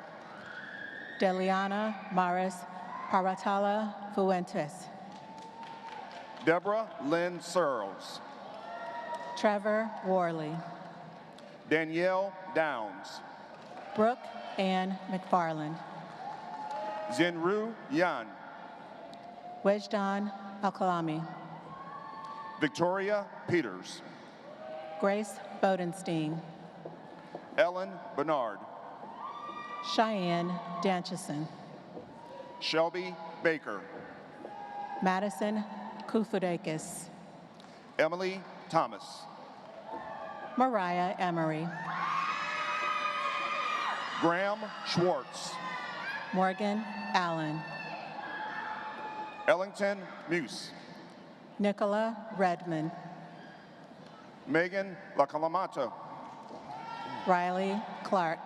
Deliana Maris Paratala Fuentes, Deborah Lynn Searles, Trevor Worley, Danielle Downs, Brooke Ann McFarland, Zinru Yan, Wejdan Alkalami, Victoria Peters, Grace Bodenstein, Ellen Bernard, Cheyenne Danchison, Shelby Baker, Madison Kufudakis, Emily Thomas, Mariah Emery, Graham Schwartz, Morgan Allen, Ellington Muse, Nicola Redmond, Megan LaCalamato, Riley Clark,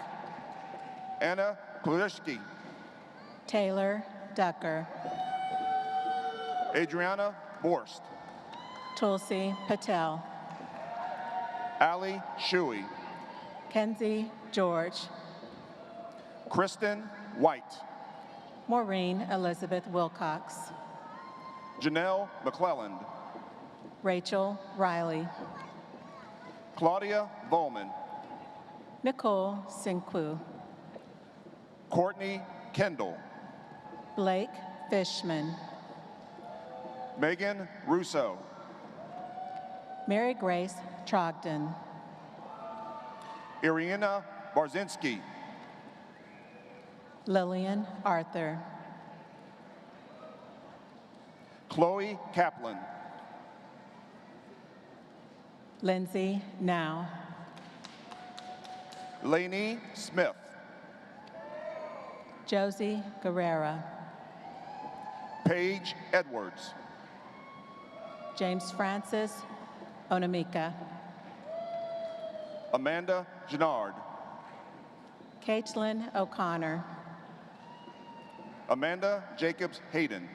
Anna Kludishki, Taylor Ducker, Adriana Borst, Tulsi Patel, Ali Shui, Kenzie George, Kristen White, Maureen Elizabeth Wilcox, Janelle McClelland, Rachel Riley, Claudia Volman, Nicole Sinqu, Courtney Kendall, Blake Fishman, Megan Russo, Mary Grace Trogdon, Irina Barzinski, Lillian Arthur, Chloe Kaplan, Lindsay Now, Lainey Smith, Josie Guerrera, Paige Edwards, James Francis Onamika, Amanda Gennard, Caitlin O'Connor, Amanda Jacobs Hayden,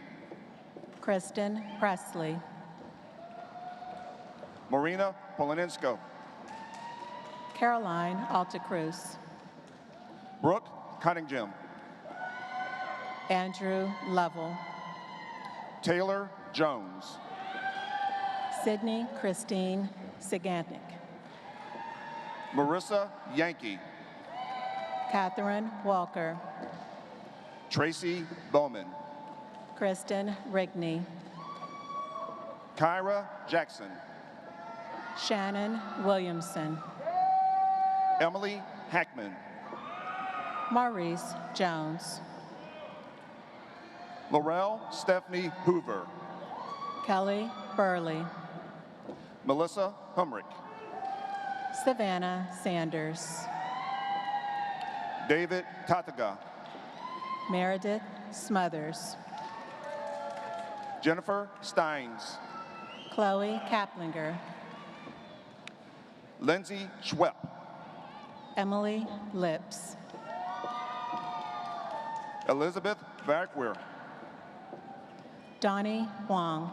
Kristen Presley, Marina Poloninsko, Caroline Altacruz, Brooke Cunningham, Andrew Lovell, Taylor Jones, Sydney Christine Siganik, Marissa Yankee, Catherine Walker, Tracy Bowman, Kristen Rigney, Kyra Jackson, Shannon Williamson, Emily Hackman, Maurice Jones, Laurel Stephanie Hoover, Kelly Burley, Melissa Humrick, Savannah Sanders, David Tataga, Meredith Smothers, Jennifer Steins, Chloe Kaplinger, Lindsay Schwepp, Emily Lips, Elizabeth Varkweir, Donnie Huang,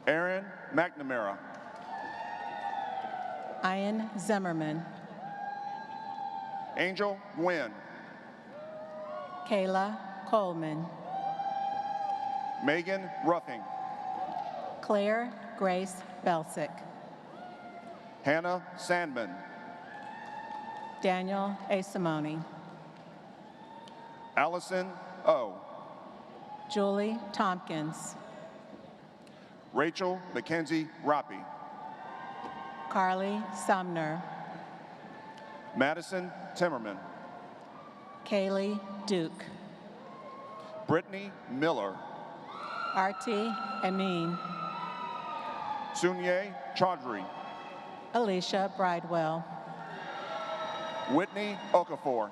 Aaron McNamara, Ian Zimmerman, Angel Nguyen, Kayla Coleman, Megan Ruffing, Claire Grace Belsick, Hannah Sandman, Daniel A. Simone, Allison O, Julie Tompkins, Rachel Mackenzie Rappi, Carly Sumner, Madison Timmerman, Kaylee Duke, Brittany Miller, Artie Amin, Sunye Chaudhry, Alicia Bridewell, Whitney Okafor,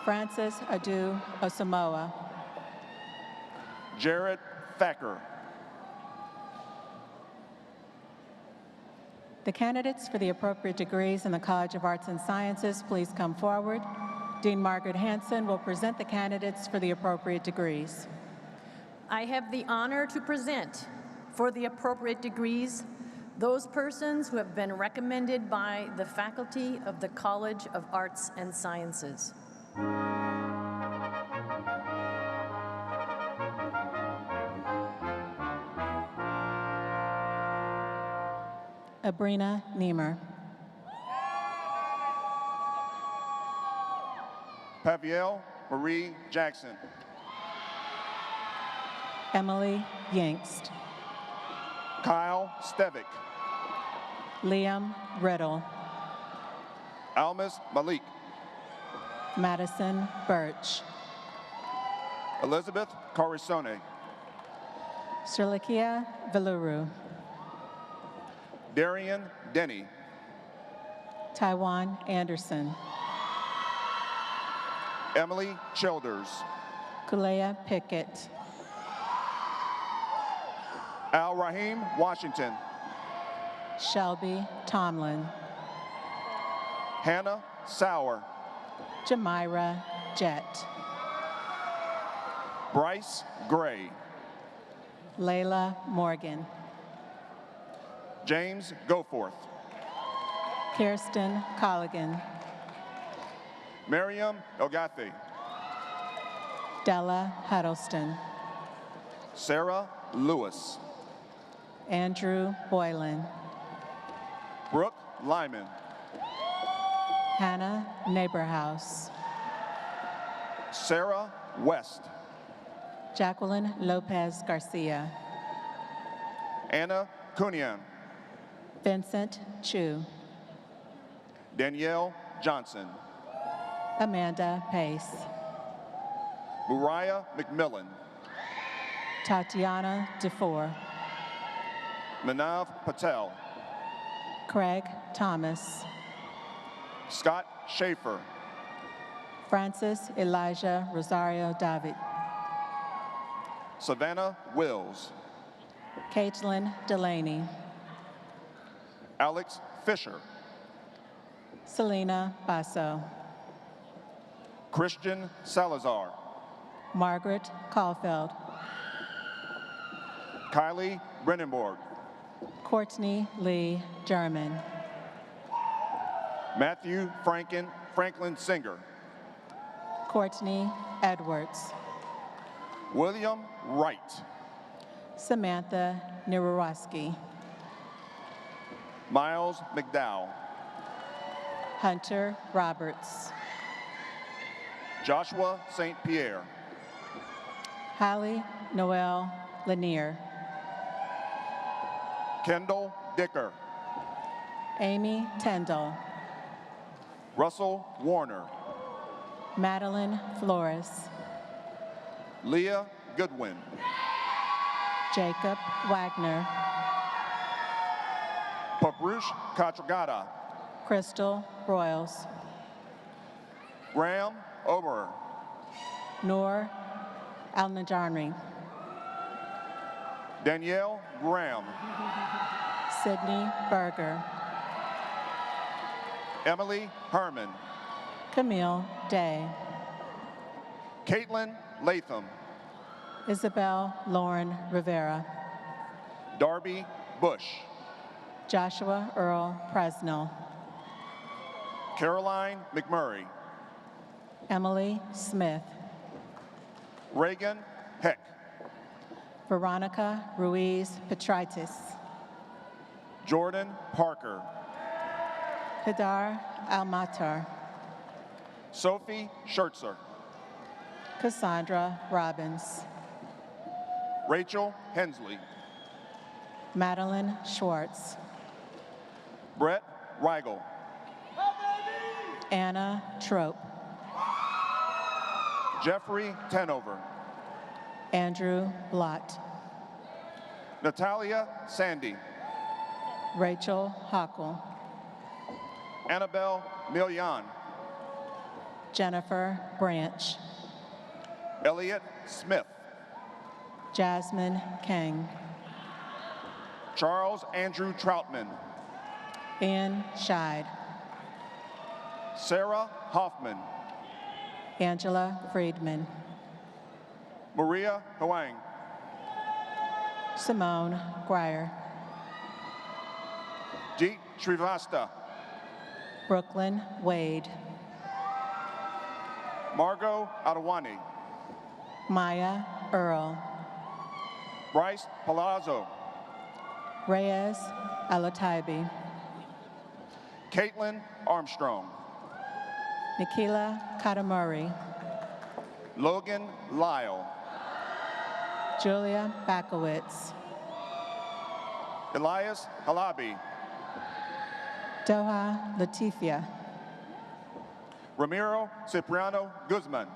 Francis Adu Osamoa, Jared Thacker. The candidates for the appropriate degrees in the College of Arts and Sciences, please come forward. Dean Margaret Hanson will present the candidates for the appropriate degrees. I have the honor to present for the appropriate degrees those persons who have been recommended by the faculty of the College of Arts and Sciences. Abrina Niemer. Pavielle Marie Jackson. Emily Yangst. Kyle Stevick. Liam Riddle. Almas Malik. Madison Birch. Elizabeth Corisone. Sirlikia Veluru. Darian Denny. Taiwan Anderson. Emily Childers. Kulea Pickett. Al Rahim Washington. Shelby Tomlin. Hannah Sauer. Jamira Jett. Bryce Gray. Layla Morgan. James Goforth. Kirsten Colligan. Miriam Elgathi. Della Huddleston. Sarah Lewis. Andrew Boylan. Brooke Lyman. Hannah Neighborhouse. Sarah West. Jacqueline Lopez Garcia. Anna Kunian. Vincent Chu. Danielle Johnson. Amanda Pace. Muriah McMillan. Tatiana DeFore. Manav Patel. Craig Thomas. Scott Schaefer. Francis Elijah Rosario David. Savannah Wills. Caitlin Delaney. Alex Fisher. Selena Basso. Christian Salazar. Margaret Caulfield. Kylie Brennenborg. Courtney Lee German. Matthew Franklin Singer. Courtney Edwards. William Wright. Samantha Nirawoski. Miles McDowell. Hunter Roberts. Joshua St. Pierre. Hallie Noel Lanier. Kendall Dicker. Amy Tyndall. Russell Warner. Madeline Flores. Leah Goodwin. Jacob Wagner. Paprush Katragada. Crystal Broyles. Graham Oberer. Noor Al-Najjarni. Danielle Graham. Sydney Berger. Emily Herman. Camille Day. Caitlin Latham. Isabel Lauren Rivera. Darby Bush. Joshua Earl Presnell. Caroline McMurray. Emily Smith. Reagan Heck. Veronica Ruiz Petritis. Jordan Parker. Hadar Almatar. Sophie Schertzer. Cassandra Robbins. Rachel Hensley. Madeline Schwartz. Brett Rigel. Anna Trope. Jeffrey Tenover. Andrew Blott. Natalia Sandy. Rachel Hockle. Annabelle Milian. Jennifer Branch. Elliot Smith. Jasmine Kang. Charles Andrew Troutman. Ann Scheid. Sarah Hoffman. Angela Friedman. Maria Huang. Simone Grier. Jeet Srivasta. Brooklyn Wade. Margot Adewani. Maya Earl. Bryce Palazzo. Reyes Alotaibi, Caitlin Armstrong, Nikila Katamuri, Logan Lyle, Julia Bakowitz, Elias Halabi, Doha Latifia, Ramiro Cipriano Guzman,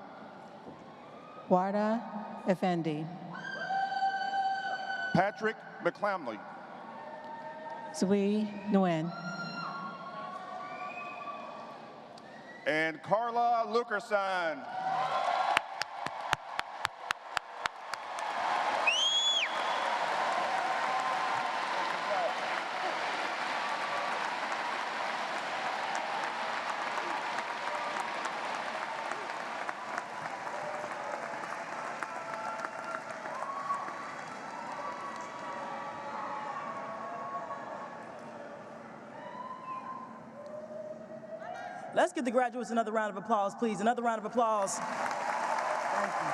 Warda Effendi, Patrick McClamley, Zui Nguyen, and Carla Lukerson. Let's give the graduates another round of applause, please. Another round of applause. Thank you.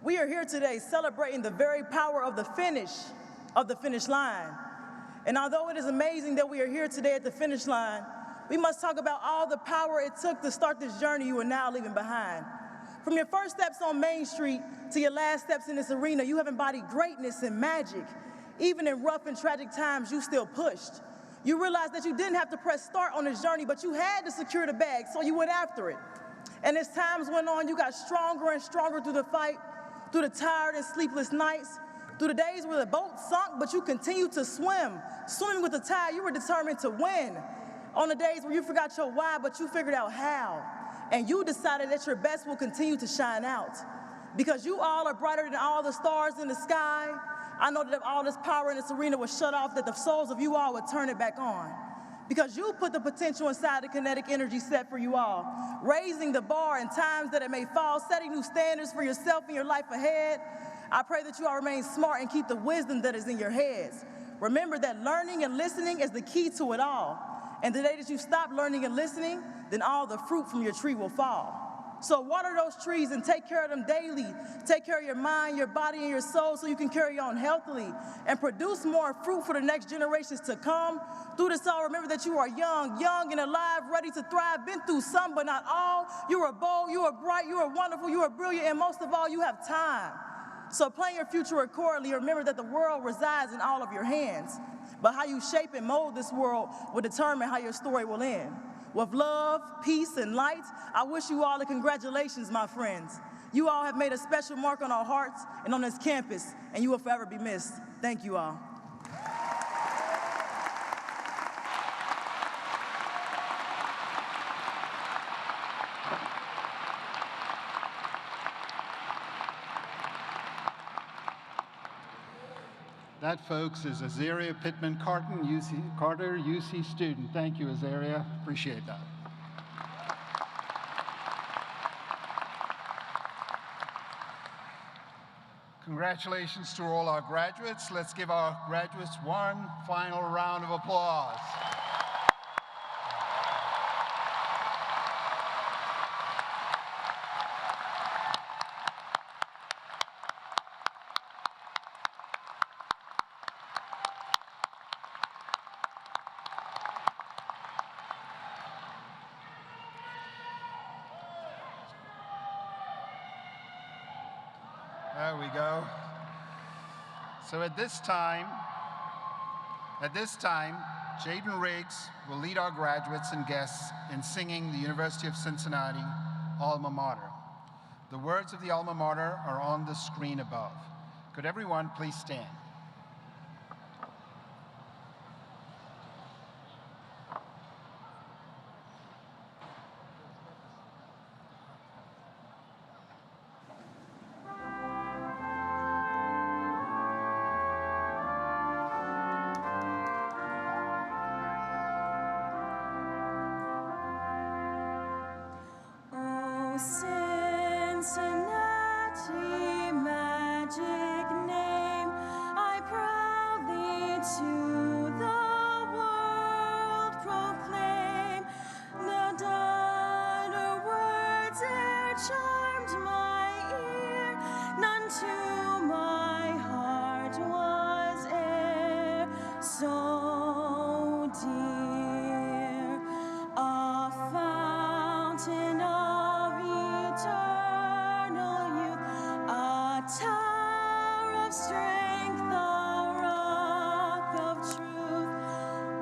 We are here today celebrating the very power of the finish line. And although it is amazing that we are here today at the finish line, we must talk about all the power it took to start this journey you are now leaving behind. From your first steps on Main Street to your last steps in this arena, you have embodied greatness and magic. Even in rough and tragic times, you still pushed. You realized that you didn't have to press start on this journey, but you had to secure the bag, so you went after it. And as times went on, you got stronger and stronger through the fight, through the tired and sleepless nights, through the days where the boat sunk, but you continued to swim. Swimming with the tide, you were determined to win. On the days where you forgot your why, but you figured out how. And you decided that your best will continue to shine out. Because you all are brighter than all the stars in the sky, I know that if all this power in this arena was shut off, that the souls of you all would turn it back on. Because you put the potential inside the kinetic energy set for you all, raising the bar in times that it may fall, setting new standards for yourself and your life ahead. I pray that you all remain smart and keep the wisdom that is in your heads. Remember that learning and listening is the key to it all. And the day that you stop learning and listening, then all the fruit from your tree will fall. So water those trees and take care of them daily. Take care of your mind, your body, and your soul so you can carry on healthily and produce more fruit for the next generations to come. Through this all, remember that you are young and alive, ready to thrive, been through some but not all. You are bold, you are bright, you are wonderful, you are brilliant, and most of all, you have time. So plan your future accordingly. Remember that the world resides in all of your hands. But how you shape and mold this world will determine how your story will end. With love, peace, and light, I wish you all a congratulations, my friends. You all have made a special mark on our hearts and on this campus, and you will forever be missed. Thank you all. That, folks, is Azaria Pittman Carter, UC student. Thank you, Azaria. Appreciate that. Congratulations to all our graduates. Let's give our graduates one final round of applause. There we go. So at this time, Jaden Riggs will lead our graduates and guests in singing the University of Cincinnati alma mater. The words of the alma mater are on the screen above. Could everyone please stand? Cincinnati, magic name, I proudly to the world proclaim the daughter word. fountain of eternal youth, a tower of strength, a rock of truth.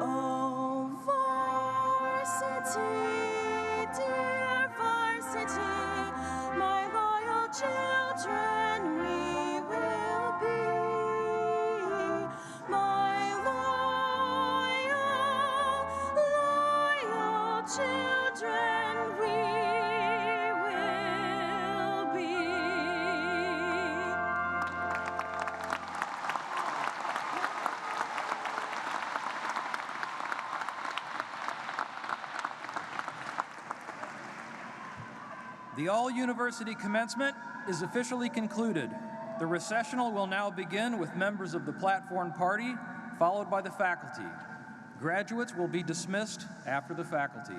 Oh, varsity, dear varsity, my loyal children we will be. My loyal children we will be. The all-university commencement is officially concluded. The recessional will now begin with members of the platform party, followed by the faculty. Graduates will be dismissed after the faculty.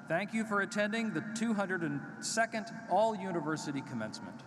Thank you for attending the 202nd all-university commencement.